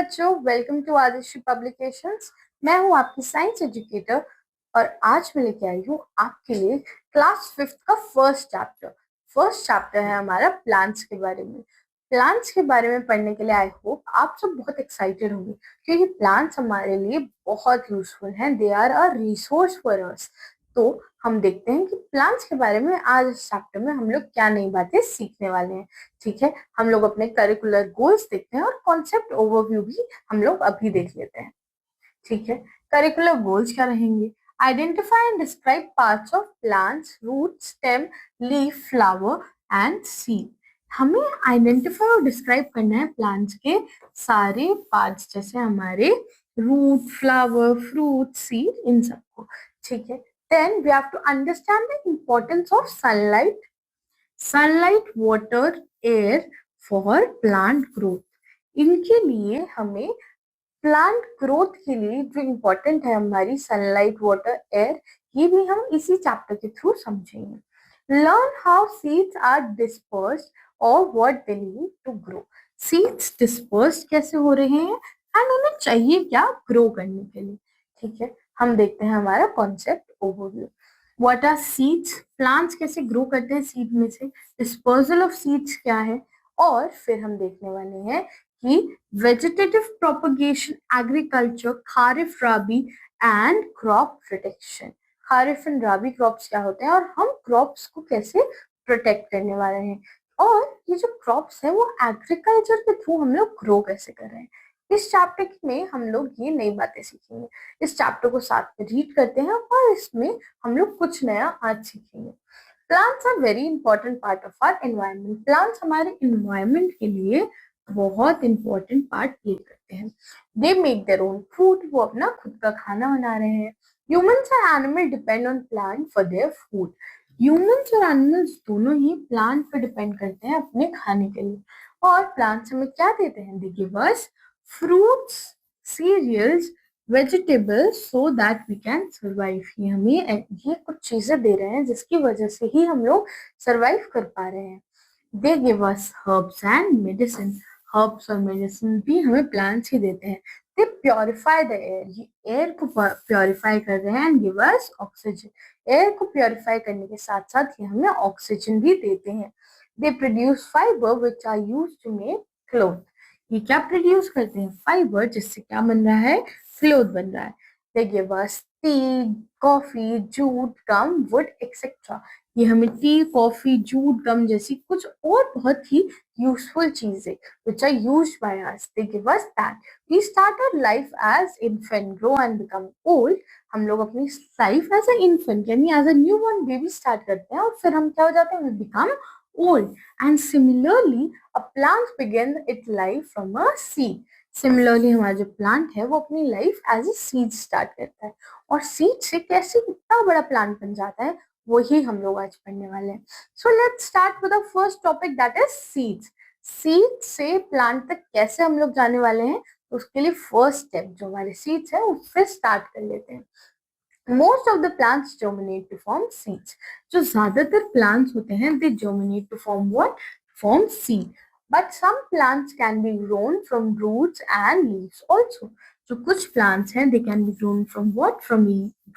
बच्चों, welcome to Adishree publications. मैं हूं आपकी साइंस एजुकेटर और आज मैं लेके आई हूं आपके लिए क्लास 5th का फर्स्ट चैप्टर है हमारा प्लांट्स के बारे में। प्लांट्स के बारे में पढ़ने के लिए आई होप आप सब बहुत एक्साइटेड होंगे क्योंकि प्लांट्स हमारे लिए बहुत यूजफुल हैं। They are a resource for us. तो हम देखते हैं कि प्लांट्स के बारे में आज इस चैप्टर में हम लोग क्या नई बातें सीखने वाले हैं। ठीक है, हम लोग अपने करिकुलर गोल्स देखते हैं और कॉन्सेप्ट ओवरव्यू भी हम लोग अभी देख लेते हैं। ठीक है, करिकुलर गोल्स क्या रहेंगे? Identify and describe parts of plants, root, stem, leaf, flower and seed. हमें आइडेंटिफाई और डिस्क्राइब करना है प्लांट्स के सारे पार्ट्स, जैसे हमारे रूट, फ्लावर, फ्रूट, सीड, इन सबको। ठीक है, then we have to understand the importance of sunlight, water, air for plant growth. इनके लिए हमें प्लांट ग्रोथ के लिए जो इम्पोर्टेंट है हमारी सनलाइट, वाटर, एयर, ये भी हम इसी चैप्टर के थ्रू समझेंगे। Learn how seeds are dispersed और what they need to grow. Seeds dispersed कैसे हो रहे हैं एंड उन्हें चाहिए क्या ग्रो करने के लिए। ठीक है, हम देखते हैं हमारा concept overview. What are seeds? Plants कैसे ग्रो करते हैं सीड में से। डिस्पर्सल ऑफ सीड्स क्या है, और फिर हम देखने वाले हैं कि vegetative propagation, agriculture, kharif rabi and crop protection. Kharif and rabi crops क्या होते हैं और हम क्रॉप्स को कैसे प्रोटेक्ट करने वाले हैं, और ये जो क्रॉप्स है वो एग्रीकल्चर के थ्रू हम लोग ग्रो कैसे कर रहे हैं। इस चैप्टर में हम लोग ये नई बातें सीखेंगे। इस चैप्टर को साथ में रीड करते हैं और इसमें हम लोग कुछ नया आज सीखेंगे। Plants are very important part of our environment. Plants हमारे एनवायरमेंट के लिए बहुत इंपॉर्टेंट पार्ट प्ले करते हैं। They make their own food, वो अपना खुद का खाना बना रहे हैं। ह्यूमंस और animal depend on plant for their food. Humans और एनिमल्स दोनों ही प्लांट पर डिपेंड करते हैं अपने खाने के लिए। और प्लांट्स हमें क्या देते हैं? They give us fruits, cereals, vegetables so that we can survive. ये हमें ये कुछ चीजें दे रहे हैं जिसकी वजह से ही हम लोग सर्वाइव कर पा रहे हैं। They give us herbs and medicine. Herbs और मेडिसिन भी हमें प्लांट्स ही देते हैं। दे प्योरीफाई द एयर। ये एयर को प्योरीफाई कर रहे हैं and give us oxygen. Air को प्योरीफाई करने के साथ साथ ये हमें ऑक्सीजन भी देते हैं। They produce fibre which are used to make cloth. ये क्या प्रोड्यूस करते हैं? फाइबर, जिससे क्या बन रहा है? क्लोथ बन रहा है। They give us tea, coffee, jute, gum, wood etcetera. ये हमें टी, कॉफी, जूट, गम जैसी कुछ और बहुत ही यूजफुल चीजें which are used by us. They give us that. We start our life as infant, grow and become old. हम लोग अपनी लाइफ एज ए इन्फेंट यानी as a newborn baby start करते हैं और फिर हम क्या हो जाते हैं? We become old. And similarly, a plant begins its life from a seed. Similarly हमारा जो प्लांट है वो अपनी life as a seed start करता है और सीड से कैसे इतना बड़ा प्लांट बन जाता है वही हम लोग आज पढ़ने वाले हैं। So let's start with the first topic that is seeds. Seed से प्लांट तक कैसे हम लोग जाने वाले हैं, तो उसके लिए फर्स्ट स्टेप जो हमारे सीड्स है उससे स्टार्ट कर लेते हैं। Most of the plants germinate to form seeds. जो ज्यादातर प्लांट्स होते हैं they germinate to form what? Form seed. But some plants can be grown from roots and leaves also. जो कुछ प्लांट्स हैं they can be grown from what? From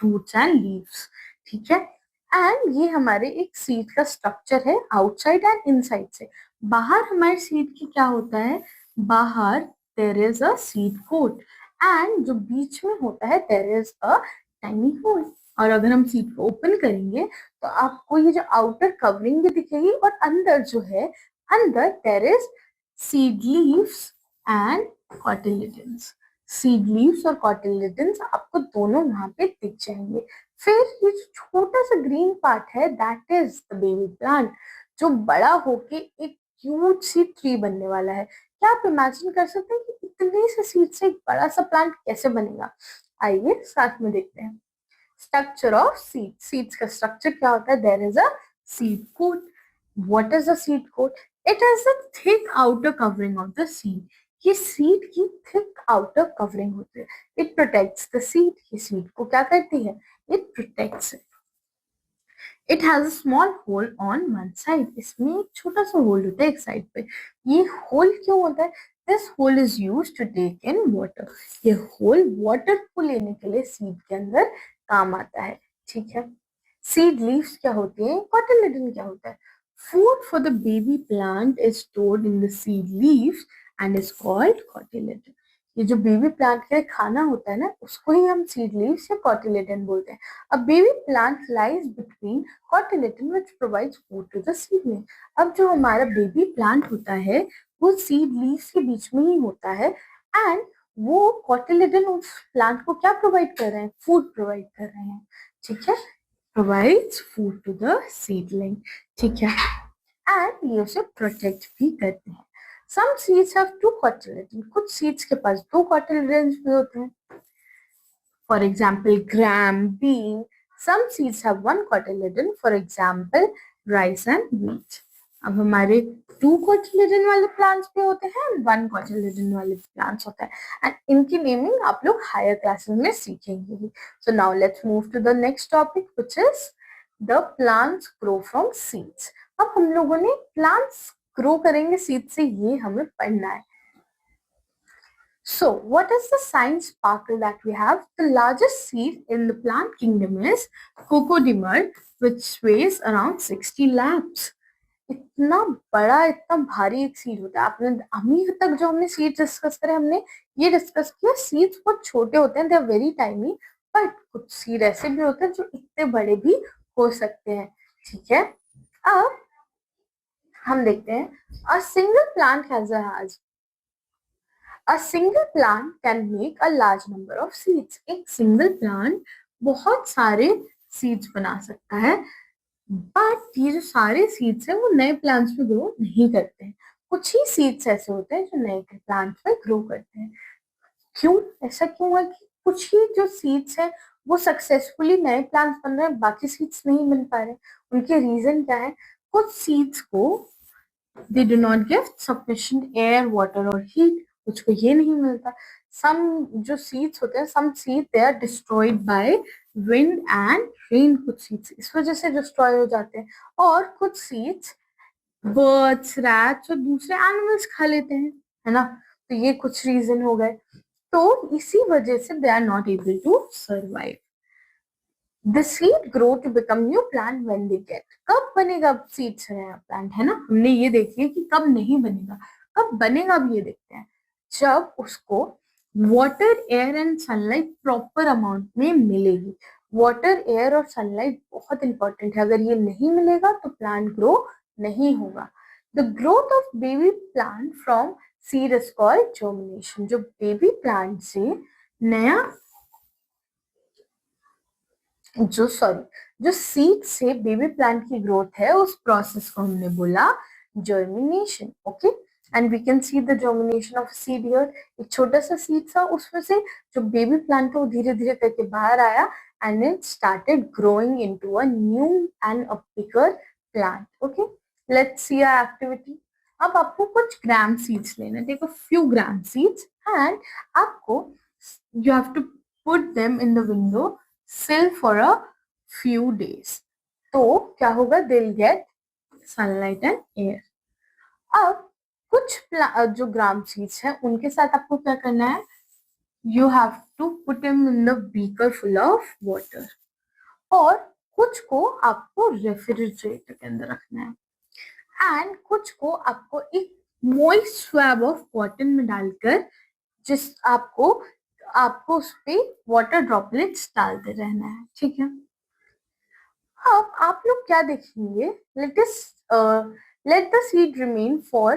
roots and leaves. ठीक है, and ये हमारे एक सीड का structure है आउटसाइड एंड इनसाइड से। बाहर हमारे सीड की क्या होता है? बाहर there is a seed coat and जो बीच में होता है there is a tiny hole. और अगर हम सीड को ओपन करेंगे तो आपको ये जो आउटर कवरिंग भी दिखेगी और अंदर जो है, अंदर there is seed leaves and cotyledons. Seed leaves और कॉटिलेडन्स आपको दोनों वहां पे दिख जाएंगे। फिर ये जो छोटा सा ग्रीन पार्ट है that is the baby plant, जो बड़ा होके एक ह्यूज सी ट्री बनने वाला है। क्या आप इमेजिन कर सकते हैं कि इतने से सीड से एक बड़ा सा प्लांट कैसे बनेगा? आइए साथ में देखते हैं। Structure of seed. सीड्स का स्ट्रक्चर क्या होता है? There is a seed coat. What is a seed coat? It is a thick outer covering of the seed. ये सीड की थिक आउटर कवरिंग होती है। It protects the seed. ये seed को क्या करती है? It protects it. It has a small hole on one side. इसमें एक छोटा सा होल होता है एक साइड पे। ये होल क्यों होता है? This hole is use to take in water. ये होल वाटर को लेने के लिए सीड के अंदर काम आता है, ठीक है। सीड लीव्स क्या होती हैं, कॉटिलेडन क्या होता है। Food for the baby plant is stored in the seed leaves and is called cotyledon. ये जो बेबी प्लांट के लिए खाना होता है ना, उसको ही हम सीड लीव्स या कॉटिलेडन बोलते हैं। A baby plant lies between cotyledon which provides food to the seedling. अब जो हमारा बेबी प्लांट होता है वो सीड लीव्स के बीच में ही होता है, एंड वो कॉटिलेडन उस प्लांट को क्या प्रोवाइड कर रहे हैं, फूड प्रोवाइड कर रहे हैं, ठीक है। Provides food to the seedling, ठीक है, एंड ये उसे प्रोटेक्ट भी करते हैं। Some seeds have two cotyledon, कुछ सीड्स के पास दो कॉटिलेडन्स भी होते हैं। For example, gram, bean. Some seeds have one cotyledon. For example, rice and wheat. अब हमारे टू कोटिलेडन वाले प्लांट्स भी होते हैं, वन कोटिलेडन वाले प्लांट्स होते हैं, एंड इनकी नेमिंग आप लोग हायर क्लासेस में सीखेंगे। So now let's move to the next topic which is the plants grow from seeds. अब हम लोगों ने प्लांट्स ग्रो करेंगे सीड से, ये हमें पढ़ना है। So, what is the science sparkle that we have? The largest seed in the plant kingdom is Cocodamol, which weighs around 60 laps. इतना बड़ा, इतना भारी एक सीड होता है। आपने अभी तक जो हमने सीड डिस्कस करे, हमने ये डिस्कस किया सीड्स बहुत छोटे होते हैं, they are very tiny, but कुछ सीड ऐसे भी होते हैं जो इतने बड़े भी हो सकते हैं, ठीक है। अब हम देखते हैं, a single plant has A single plant can make a large number of seeds. एक सिंगल प्लांट बहुत सारे सीड्स बना सकता है, बट ये जो सारे सीड्स हैं वो नए प्लांट्स में ग्रो नहीं करते हैं। कुछ ही सीड्स ऐसे होते हैं जो नए प्लांट्स में ग्रो करते हैं। क्यों, ऐसा क्यों है कि कुछ ही जो सीड्स हैं वो सक्सेसफुली नए प्लांट्स बन रहे हैं, बाकी सीड्स नहीं बन पा रहे। उनके रीजन क्या है, कुछ सीड्स को they do not give sufficient air, water और heat, कुछ को ये नहीं मिलता। some जो seeds होते हैं, some seeds they are destroyed by wind and rain, कुछ seeds इस वजह से destroy हो जाते हैं, और कुछ seeds birds, rats और दूसरे animals खा लेते हैं, है ना। तो ये कुछ reason हो गए, तो इसी वजह से they are not able to survive. The seed grow to become new plant when they get. कब बनेगा सीड से नया प्लांट, है ना। हमने ये देखी कि कब नहीं बनेगा, कब बनेगा अब ये देखते हैं। जब उसको water, air and sunlight proper amount में मिलेगी। वाटर, एयर और सनलाइट बहुत इंपॉर्टेंट है, अगर ये नहीं मिलेगा तो प्लांट ग्रो नहीं होगा। The growth of baby plant from seed is called germination. जो बेबी प्लांट से नया जो सीड से बेबी प्लांट की ग्रोथ है, उस प्रोसेस को हमने बोला germination, okay. And we can see the germination of seed here. एक छोटा सा सीड था, उसमें से जो बेबी प्लांट था वो धीरे धीरे करके बाहर आया, and it started growing into a new and a bigger plant, okay. Let's see a activity. अब आपको कुछ ग्राम सीड्स लेना है, take a few gram seeds, and आपको you have to put them in the window sill for a few days. तो क्या होगा, they'll get sunlight and air. अब कुछ जो ग्राम सीड्स हैं उनके साथ आपको क्या करना है, you have to put them in the beaker full of water, और कुछ को आपको रेफ्रिजरेटर के अंदर रखना है, एंड कुछ को आपको एक moist swab ऑफ कॉटन में डालकर, जिस आपको आपको उस पे वाटर ड्रॉपलेट्स डालते रहना है, ठीक है। अब आप लोग क्या देखेंगे, let the seed remain for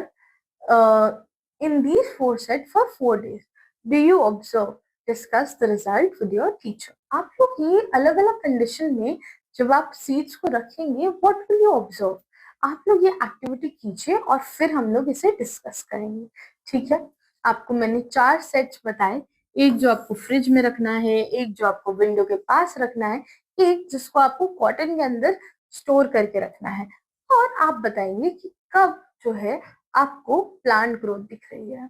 in these four set for 4 days. Do you observe? Discuss the result with your teacher. आप लोग ये अलग अलग कंडीशन में जब आप सीड्स को रखेंगे, what will you observe? आप लोग ये एक्टिविटी कीजिए और फिर हम लोग इसे डिस्कस करेंगे, ठीक है। आपको मैंने 4 सेट्स बताए, एक जो आपको फ्रिज में रखना है, एक जो आपको विंडो के पास रखना है, एक जिसको आपको कॉटन के अंदर स्टोर करके रखना है, और आप बताएंगे कि कब जो है आपको प्लांट ग्रोथ दिख रही है।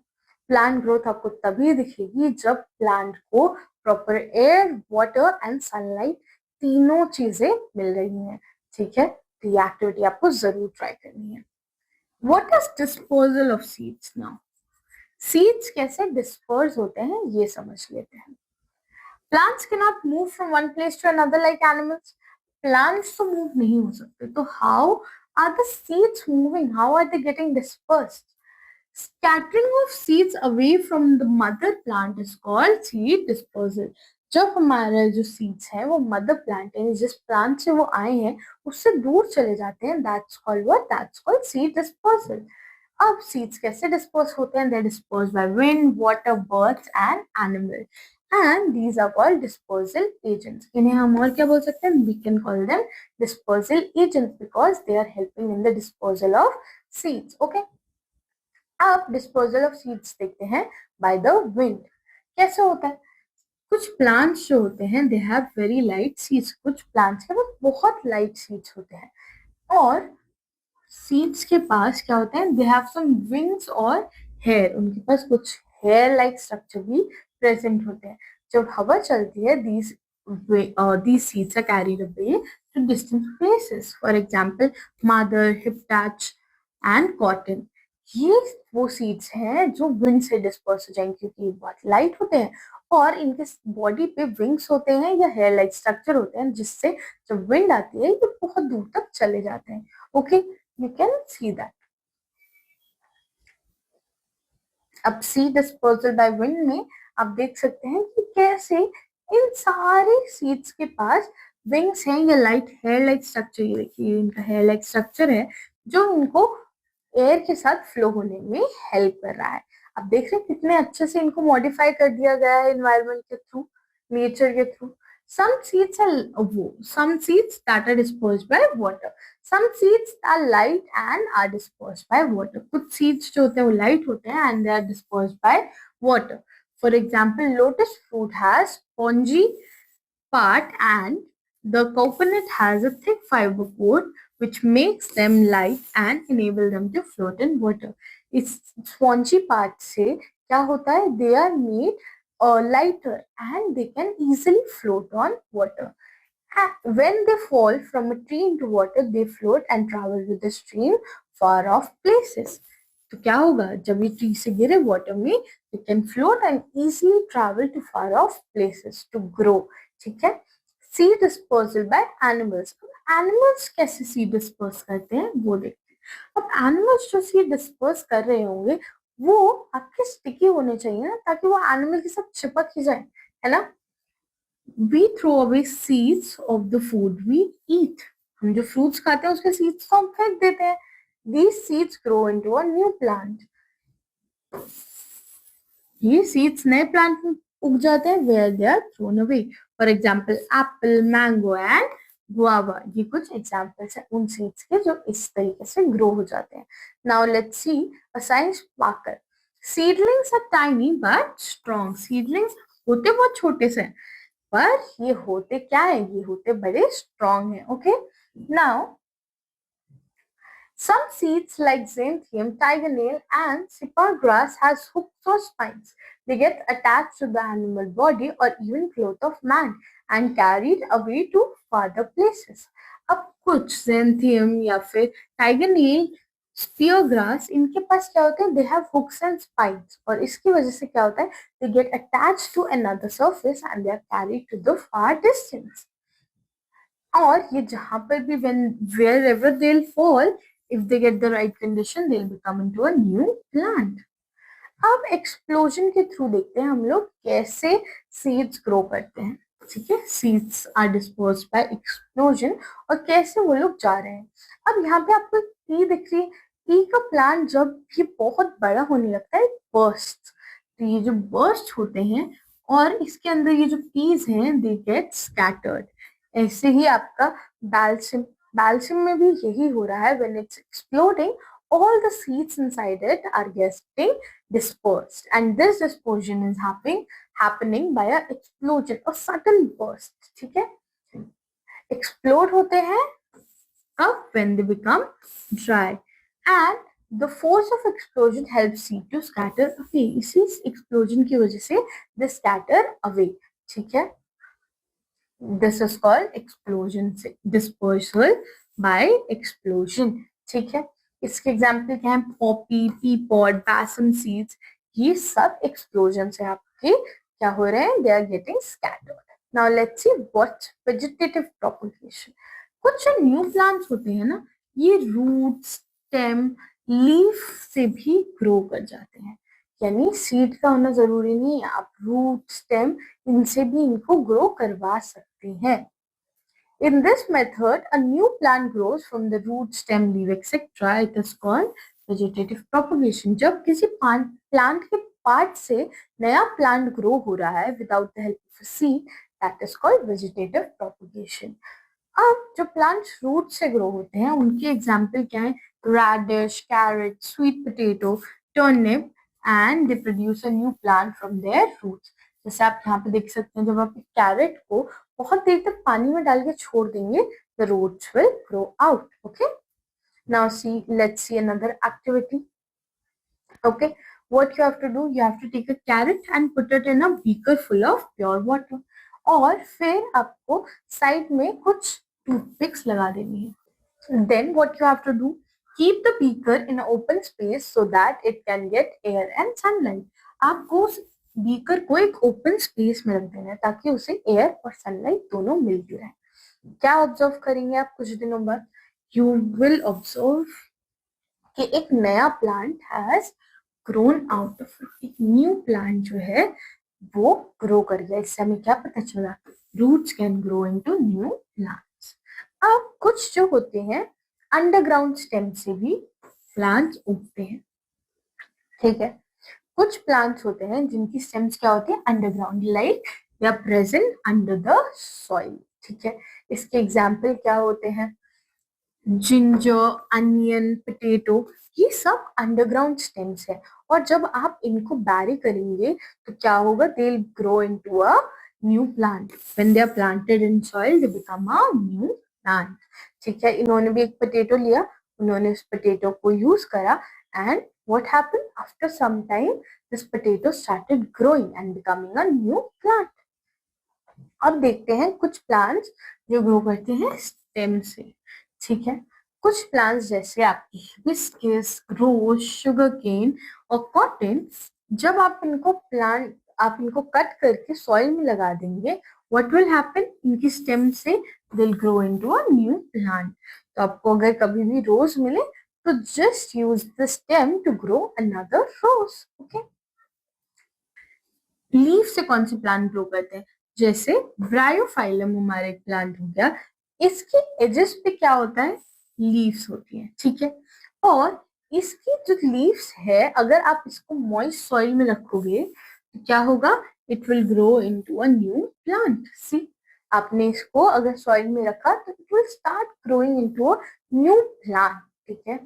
प्लांट ग्रोथ आपको तभी दिखेगी जब प्लांट को proper air, water and sunlight तीनों चीजें मिल रही हैं, ठीक है। तो ये एक्टिविटी आपको जरूर ट्राई करनी है। What is disposal of seeds now? Seeds कैसे डिस्पर्स होते हैं ये समझ लेते हैं। Plants cannot move from one place to another like animals. Plants तो मूव नहीं हो सकते, तो how are the seeds moving, how are they getting dispersed? Scattering of seeds away from the mother plant is called seed dispersal. जब हमारा जो seeds है वो मदर प्लांट है, जिस प्लांट से वो आए हैं उससे दूर चले जाते हैं, that's called what, that's called seed dispersal. अब सीड्स कैसे डिस्पर्स होते हैं? They disperse by wind, water, birds and animal, and these are called dispersal agents. इन्हें हम और क्या बोल सकते हैं? We can call them dispersal agents because they are helping in the dispersal of seeds. Okay, अब डिस्पोजल ऑफ सीड्स देखते हैं बाय द विंड। कैसे होता है? कुछ प्लांट्स जो होते हैं दे हैव वेरी लाइट सीड्स, कुछ प्लांट्स के पास बहुत लाइट सीड्स होते हैं, और सीड्स के पास क्या होता है? दे हैव सम विंग्स और हेयर, उनके पास कुछ हेयर लाइक स्ट्रक्चर भी प्रेजेंट होते हैं। जब हवा चलती है these seeds are carried away to distant places. For example, mother, hiptach and cotton. ये वो सीड्स हैं जो विंड से डिस्पर्स हो जाएंगे क्योंकि ये बहुत लाइट होते हैं और इनके बॉडी पे विंग्स होते हैं या हेयर लाइक स्ट्रक्चर होते हैं, जिससे जब विंड आती है ये बहुत दूर तक चले जाते हैं। Okay, you can see that. अब सी डिस्पोजल बाय विंड में आप देख सकते हैं कि कैसे इन सारे सीड्स के पास विंग्स हैं या लाइट हेयर लाइक स्ट्रक्चर। ये देखिए इनका हेयर लाइक स्ट्रक्चर है जो इनको एयर के साथ फ्लो होने में हेल्प कर रहा है। आप देख रहे हैं कितने अच्छे से इनको मॉडिफाई कर दिया गया है एनवायरनमेंट के थ्रू, नेचर के through. Some seeds that are dispersed by water. Some seeds are light and are dispersed by water. कुछ seeds जो होते हैं वो light होते हैं and they are dispersed by water. For example, lotus fruit has spongy part and the coconut has a thick fiber coat which makes them light and enable them to float in water. इस spongy part से क्या होता है? They are made lighter and they can easily float on water. When they fall from a tree into water, they float and travel with the stream far off places. तो क्या होगा? जब ये tree से गिरे वाटर में, they can float and easily travel to far off places to grow. ठीक है? Seed dispersal by animals. Animals कैसे सीड डिस्पर्स करते हैं वो देखते हैं। अब एनिमल्स जो सीड डिस्पर्स कर रहे होंगे वो आपके स्टिकी होने चाहिए ना, ताकि वो एनिमल के साथ चिपक ही जाए, है ना? We throw away seeds of the food we eat. हम जो फ्रूट्स खाते हैं उसके सीड्स तो हम फेंक देते हैं। These seeds grow into a new plant. ये सीड्स नए प्लांट में उग जाते हैं where they are thrown away. For example, apple, mango and guava. ये कुछ एग्जाम्पल्स हैं उन सीड्स के जो इस तरीके से ग्रो हो जाते हैं। Now let's see a science marker. Seedlings are tiny but strong. Seedlings होते बहुत छोटे से, पर ये होते क्या है? ये होते बड़े स्ट्रॉन्ग है। Okay, now some seeds like xanthium, tiger nail and sipar grass has hooks or spines. They get attached to the animal body or even cloth of man and carried away to farther places. अब कुछ xanthium या फिर tiger nail, spear grass, इनके पास क्या होता है? They have hooks and spikes, और इसकी वजह से क्या होता है? They get attached to another surface and they are carried to the far distance. और ये जहां पर भी wherever they'll fall, if they get the right condition, they'll become into a new plant. अब एक्सप्लोजन के थ्रू देखते हैं हम लोग कैसे सीड्स ग्रो करते हैं। ठीक है, seeds are dispose by explosion, और कैसे वो लोग जा रहे हैं। अब यहाँ पे आपको पी दिख रही है। पी का प्लांट जब भी बहुत बड़ा होने लगता है बर्स्ट, तो ये जो बर्स्ट होते हैं और इसके अंदर ये जो पीज हैं दे गेट स्कैटर्ड। ऐसे ही आपका बैल्सिम, बैल्सिम में भी यही हो रहा है। When it's exploding, all the seeds inside it are getting dispersed, and this dispersion is happening by a explosion, a sudden burst. ठीक है, explode होते हैं अब when they become dry, and the force of explosion helps seed to scatter away. इसी explosion की वजह से they scatter away. ठीक है, this is called explosion, dispersal by explosion. ठीक है, इसके एग्जाम्पल क्या है? Poppy, pea pod, balsam seeds, ये सब एक्सप्लोजन से आपके क्या हो रहे हैं, they are getting scattered. Now let's see what vegetative propagation. कुछ जो न्यू प्लांट्स होते हैं ना, ये रूट, स्टेम, लीफ से भी ग्रो कर जाते हैं. यानी सीड का होना जरूरी नहीं है, आप रूट, स्टेम इनसे भी इनको ग्रो करवा सकते हैं. In this method, a new plant grows from the root, stem, leaf, etc. It is called vegetative propagation. जब किसी प्लांट के पार्ट से नया प्लांट ग्रो हो रहा है without the help of a seed, that is called vegetative propagation. अब जो प्लांट्स रूट से ग्रो होते हैं उनके एग्जाम्पल क्या है, radish, carrot, sweet potato, turnip, and they produce a new plant from their roots. जैसे आप यहाँ पे देख सकते हैं, जब आप कैरेट को बहुत देर तक पानी में डाल के छोड़ देंगे, the roots will grow out. Okay, now let's see another activity. Okay, what you have to do, you have to take a carrot and put it in a beaker full of pure water. और फिर आपको side में कुछ toothpicks लगा देनी है. Then what you have to do, keep the beaker in an open space so that it can get air and sunlight. आपको उस बीकर को एक ओपन स्पेस में रख देना है ताकि उसे एयर और सनलाइट दोनों मिलती रहे. क्या ऑब्जर्व करेंगे आप कुछ दिनों बाद, यू विल ऑब्जर्व कि एक नया plant has grown out of एक न्यू प्लांट जो है वो ग्रो कर गया. इससे हमें क्या पता चला, roots can grow into new plants. अब कुछ जो होते हैं अंडरग्राउंड स्टेम से भी प्लांट्स उगते हैं. ठीक है, कुछ प्लांट्स होते हैं जिनकी स्टेम्स क्या होती है, underground, like they are present under the soil. ठीक है, इसके एग्जाम्पल क्या होते हैं, जिंजर, अनियन, पोटैटो, ये सब अंडरग्राउंड स्टेम्स है. और जब आप इनको बैरी करेंगे तो क्या होगा, they will grow into a new plant. When they are planted in soil they become a new plant. ठीक है, इन्होंने भी एक पोटैटो लिया, उन्होंने उस पोटैटो को यूज करा, and what happened after some time, this potato started growing and becoming a new plant. अब देखते हैं कुछ प्लांट्स जो ग्रो करते हैं स्टेम से. ठीक है, कुछ प्लांट्स जैसे आपकी हिबिस्कस, रोज, शुगर केन और कॉटन, जब आप इनको कट करके सॉइल में लगा देंगे, what will happen, इनकी स्टेम से they'll grow into a new plant. तो आपको अगर कभी भी रोज मिले तो just use the stem to grow another rose. Okay, leaf से कौन से प्लांट ग्रो करते हैं, जैसे ब्रायोफाइलम हमारा एक प्लांट हो गया, इसके एजेस पे क्या होता है, लीव्स होती हैं. ठीक है, और इसकी जो लीव्स है अगर आप इसको मॉइस्ट सॉइल में रखोगे तो क्या होगा, it will grow into a new plant. See, आपने इसको अगर सॉइल में रखा तो it will start growing into a new plant. ठीक है,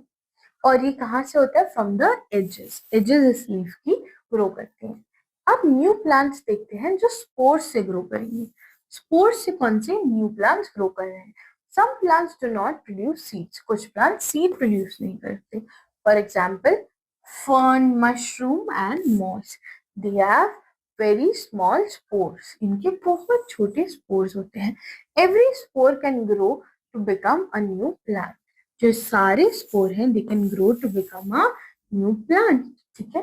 और ये कहाँ से होता है, फ्रॉम द एजेस. एजेस इस लीफ की ग्रो करते हैं. अब न्यू प्लांट्स देखते हैं जो स्पोर्स से ग्रो करेंगे. स्पोर्स से कौन से न्यू प्लांट्स ग्रो कर रहे हैं. Some plants do not produce seeds, कुछ प्लांट्स सीड प्रोड्यूस नहीं करते. For example fern, mushroom and moss, they have very small spores. इनके बहुत छोटे स्पोर्स होते हैं. Every spore can grow to become a new plant. जो सारे स्पोर हैं they can grow to become a new plant. ठीक है,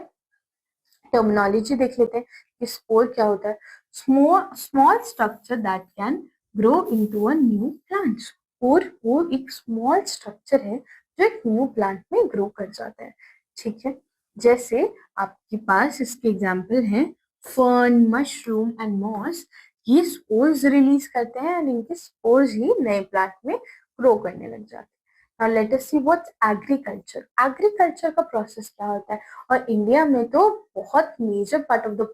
टर्मिनोलॉजी देख लेते हैं कि स्पोर क्या होता है. Small structure that can grow into a new plant. Spore वो एक स्मॉल स्ट्रक्चर है जो एक न्यू प्लांट में ग्रो कर जाता है. ठीक है, जैसे आपके पास इसके एग्जाम्पल हैं फर्न, मशरूम एंड मॉस. ये स्पोर्स रिलीज करते हैं और इनके स्पोर्स ही नए प्लांट में ग्रो करने लग जाते हैं. Now let us see what's agriculture. Agriculture का प्रोसेस क्या होता है, और इंडिया में तो बहुत major part of the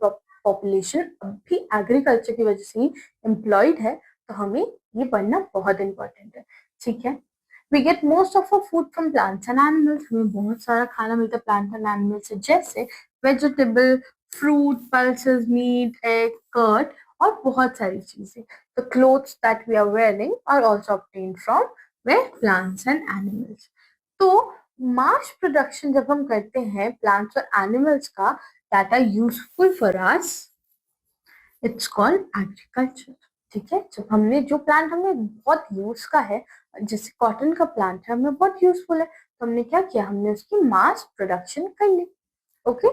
population अभी एग्रीकल्चर की वजह से ही एम्प्लॉयड है, तो हमें ये पढ़ना बहुत इंपॉर्टेंट है. ठीक है, we get most of our food from plants and animals. हमें बहुत सारा खाना मिलता है प्लांट एंड एनिमल से, जैसे vegetable, fruit, pulses, meat, egg, curd और बहुत सारी चीजें. The clothes that we are wearing are also obtained from where plants and animals. तो मास प्रोडक्शन जब हम करते हैं प्लांट्स और एनिमल्स का, that are useful for us, it's called agriculture. ठीक है, जब हमने जो प्लांट हमें बहुत यूज का है, जैसे कॉटन का प्लांट है हमें बहुत यूजफुल है, तो हमने क्या किया, हमने उसकी मास प्रोडक्शन कर ली. ओके,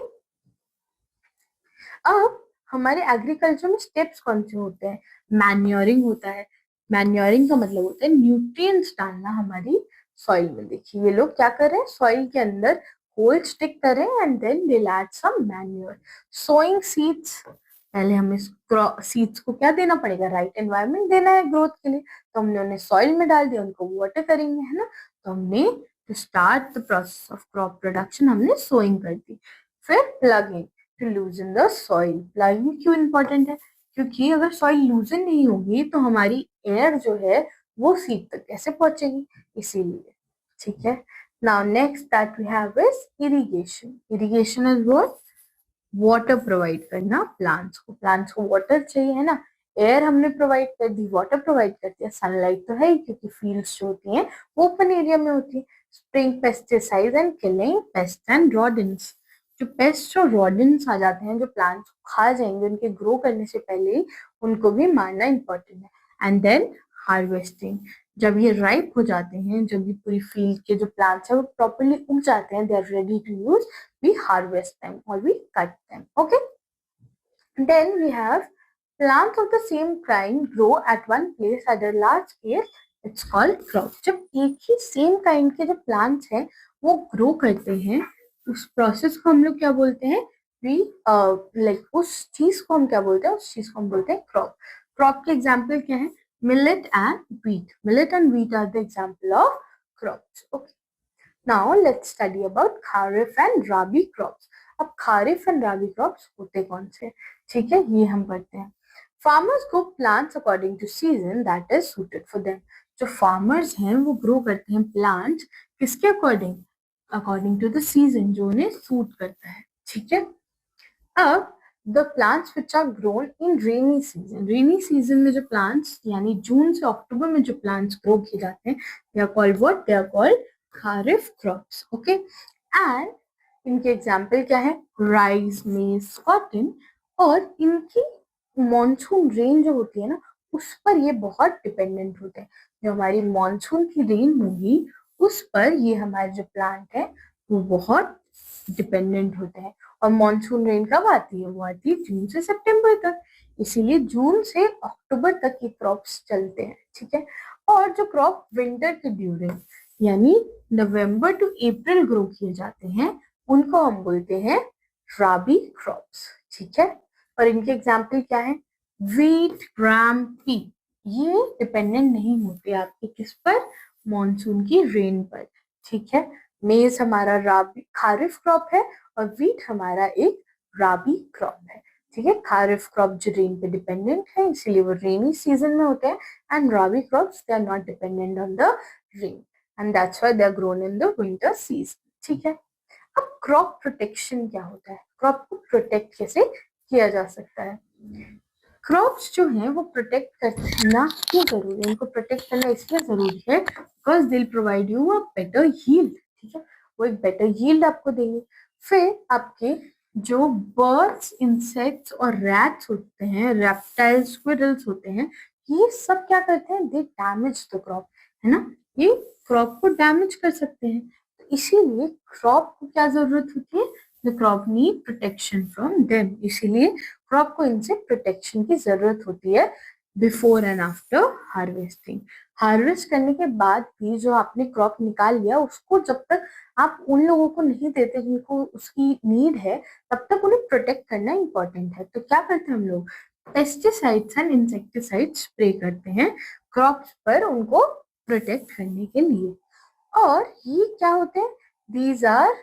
अब हमारे एग्रीकल्चर में स्टेप्स कौन से होते हैं? मैन्योरिंग होता है। मैन्योरिंग का मतलब होता है न्यूट्रिएंट्स डालना हमारी सॉइल में। देखिए ये लोग क्या कर रहे हैं, सॉइल के अंदर होल स्टिक कर रहे हैं and then they add some manure. Sowing seeds, पहले हमें सीड्स को क्या देना पड़ेगा, राइट एनवायरनमेंट देना है ग्रोथ के लिए, तो हमने उन्हें सॉइल में डाल दिया, उनको वाटर करेंगे, है ना। तो हमने to start the process of crop production हमने सोइंग कर दी। फिर ploughing, to loosen the soil. Ploughing क्यों इंपॉर्टेंट है, क्योंकि अगर सॉइल लूजन नहीं होगी तो हमारी एयर जो है वो सीड तक कैसे पहुंचेगी, इसीलिए। ठीक है। Now next that we have is irrigation. Irrigation is what, water provide करना प्लांट्स को। प्लांट्स को वाटर चाहिए, है ना। एयर हमने प्रोवाइड कर दी, वाटर प्रोवाइड कर दिया, सनलाइट तो है ही क्योंकि फील्ड्स जो होती हैं वो ओपन एरिया में होती है। Spraying pesticide and killing pest and rodents. जो पेस्ट और रॉडेंट्स आ जाते हैं जो प्लांट्स को खा जाएंगे उनके ग्रो करने से पहले ही, उनको भी मारना इंपॉर्टेंट है। एंड देन हार्वेस्टिंग, जब ये राइप हो जाते हैं, जब ये पूरी फील्ड के जो प्लांट्स है वो प्रॉपरली उग जाते हैं, they are ready to use, we harvest them or we cut them. Okay. Then we have plants of the same kind grow at one place at a large scale. It's called crop. जब एक ही same kind के जो plants हैं वो grow करते हैं, उस process को हम लोग क्या बोलते हैं, वी लाइक उस चीज को हम क्या बोलते हैं, उस चीज को हम बोलते हैं क्रॉप। क्रॉप के एग्जाम्पल क्या है, millet and wheat. Millet and wheat are the example of crops. Okay. Now let's study about Kharif and Rabi crops. अब Kharif and Rabi crops होते कौन से, ठीक है, ये हम पढ़ते हैं। Farmers grow plants according to season that is suited for them. जो farmers हैं वो grow करते हैं plants किसके according, according to the season जो उन्हें suit करता है, ठीक है। अब the plants which are grown in rainy season, rainy season में जो plants यानी जून से अक्टूबर में जो plants grow किए जाते हैं, they are called what, they are called kharif crops. Okay. And इनके एग्जाम्पल क्या है, राइस, मेज, कॉटन। और इनकी मॉनसून रेन जो होती है ना उस पर ये बहुत डिपेंडेंट होते हैं। जो हमारी मॉनसून की रेन होगी उस पर ये हमारे जो प्लांट है वो बहुत डिपेंडेंट होते हैं। और मॉनसून रेन कब आती है, वो आती है जून से सितंबर तक, इसीलिए जून से अक्टूबर तक ये क्रॉप्स चलते हैं, ठीक है। और जो क्रॉप विंटर के ड्यूरिंग यानी नवंबर टू अप्रैल ग्रो किए जाते हैं उनको हम बोलते हैं राबी क्रॉप्स, ठीक है। और इनके एग्जाम्पल क्या है, वीट, ग्राम, पी। ये डिपेंडेंट नहीं होते आपके किस पर, मॉनसून की रेन पर, ठीक है। मेज हमारा राबी खारिफ क्रॉप है और वीट हमारा एक राबी क्रॉप है, ठीक है। खारिफ क्रॉप जो रेन पे डिपेंडेंट है इसीलिए वो रेनी सीजन में होते हैं, and rabi crops they are not dependent on the rain and that's why they are grown in the winter season, ठीक है। अब क्रॉप प्रोटेक्शन क्या होता है, क्रॉप को प्रोटेक्ट कैसे किया जा सकता है। क्रॉप्स जो है वो प्रोटेक्ट करना क्यों जरूरी है, इनको प्रोटेक्ट करना इसलिए जरूरी है बिकॉज दिल provide you a better yield, ठीक है। वो एक बेटर यील्ड आपको देंगे। फिर आपके जो बर्ड्स, इंसेक्ट्स और रैट्स होते हैं, रेप्टाइल्स, स्क्विरल्स होते हैं, ये सब क्या करते हैं, दे डैमेज द क्रॉप, है ना। ये क्रॉप को डैमेज कर सकते हैं, तो इसीलिए क्रॉप को क्या जरूरत होती है, the crop need protection from them, इसीलिए क्रॉप को इनसे प्रोटेक्शन की जरूरत होती है before and after harvesting. Harvest करने के बाद भी जो आपने क्रॉप निकाल लिया उसको जब तक आप उन लोगों को नहीं देते जिनको उसकी नीड है तब तक उन्हें प्रोटेक्ट करना इंपॉर्टेंट है। तो क्या करते हैं हम लोग, पेस्टिसाइड्स एंड इंसेक्टिसाइड स्प्रे करते हैं क्रॉप्स पर उनको प्रोटेक्ट करने के लिए। और ये क्या होते हैं, these are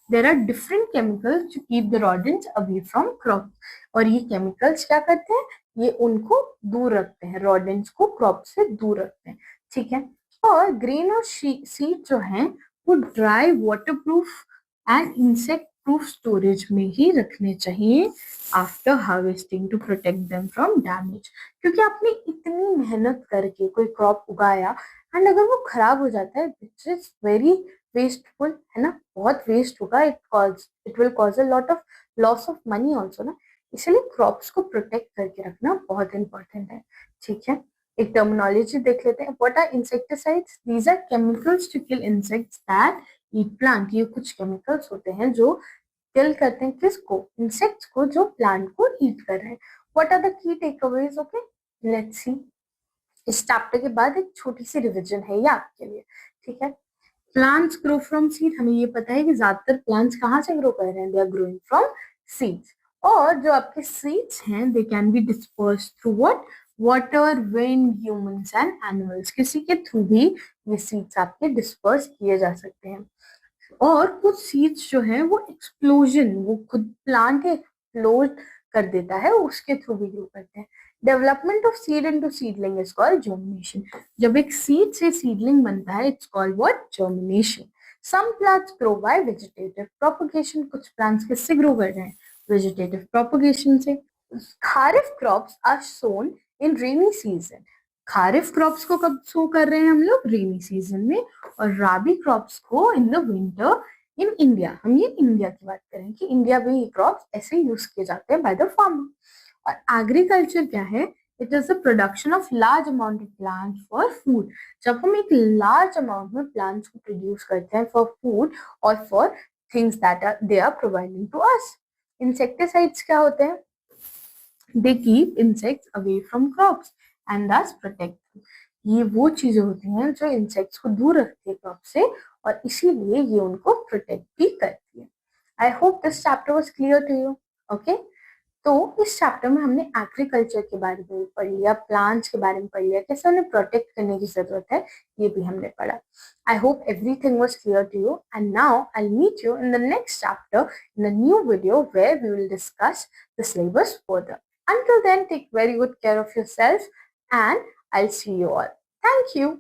there are different chemicals to keep the rodents away from crop. और ये केमिकल्स क्या करते हैं, ये उनको दूर रखते हैं, rodents को क्रॉप से दूर रखते हैं, ठीक है। और ग्रेन और सीड जो हैं वो dry, waterproof and insect proof storage में ही रखने चाहिए after harvesting to protect them from damage. क्योंकि आपने इतनी मेहनत करके कोई क्रॉप उगाया एंड अगर वो खराब हो जाता है विच इज वेरी वेस्टफुल, है ना, बहुत वेस्ट होगा, it will cause a lot of loss of money also ना। इसलिए क्रॉप्स को प्रोटेक्ट करके रखना बहुत इंपॉर्टेंट है, ठीक है। एक टर्मिनोलॉजी देख लेते हैं, what are insecticides, these are chemicals to kill insects that eat plant. ये कुछ केमिकल्स होते हैं जो किल करते हैं किसको, इंसेक्ट्स को जो प्लांट को ईट कर रहे हैं। What are the key takeaways? Okay, let's see. इस चैप्टर के बाद एक छोटी सी रिवीजन है ये आपके लिए, ठीक है। प्लांट्स ग्रो फ्रॉम सीड, हमें ये पता है कि ज्यादातर प्लांट्स कहाँ से ग्रो कर रहे हैं, they are growing from seeds. और जो आपके सीड्स हैं they can be disperse through what, water, wind, humans and animals, किसी के थ्रू भी ये सीड्स आपके डिस्पर्स किए जा सकते हैं। और कुछ सीड्स जो है वो एक्सप्लोजन, वो खुद प्लांट एक्सप्लोड कर देता है, उसके थ्रू भी ग्रो करते हैं। Development of seed into seedling is called germination. जब एक सीड से सीडलिंग बनता है it's called what, germination. Some plants grow by vegetative propagation, कुछ प्लांट्स किससे ग्रो कर रहे हैं, वेजिटेटिव प्रोपगेशन से। Kharif crops are sown in rainy season, kharif crops को कब सो कर रहे हैं हम लोग, रेनी सीजन में। और राबी क्रॉप्स को इन द विंटर इन इंडिया, हम ये इंडिया की बात करें कि इंडिया में ये क्रॉप्स ऐसे यूज किए जाते हैं बाय द फार्मर। और एग्रीकल्चर क्या है, it is the production of large amount of plant for food. जब हम एक लार्ज अमाउंट में प्लांट्स को प्रोड्यूस करते हैं फॉर फूड और for things that are they are providing to us. Insecticides क्या होते हैं, they keep insects away from crops and thus protect. ये वो चीजें होती हैं जो इंसेक्ट्स को दूर रखती है क्रॉप से, और इसीलिए ये उनको प्रोटेक्ट भी करती है। I hope this chapter was clear to you. Okay, तो इस चैप्टर में हमने एग्रीकल्चर के बारे में पढ़ लिया, प्लांट्स के बारे में पढ़ लिया, कैसे उन्हें प्रोटेक्ट करने की जरूरत है ये भी हमने पढ़ा। I hope everything was clear to you and now I will meet you in the next chapter in a new video where we will discuss the syllabus further. Until then, take very good care of yourself and I'll see you all. Thank you.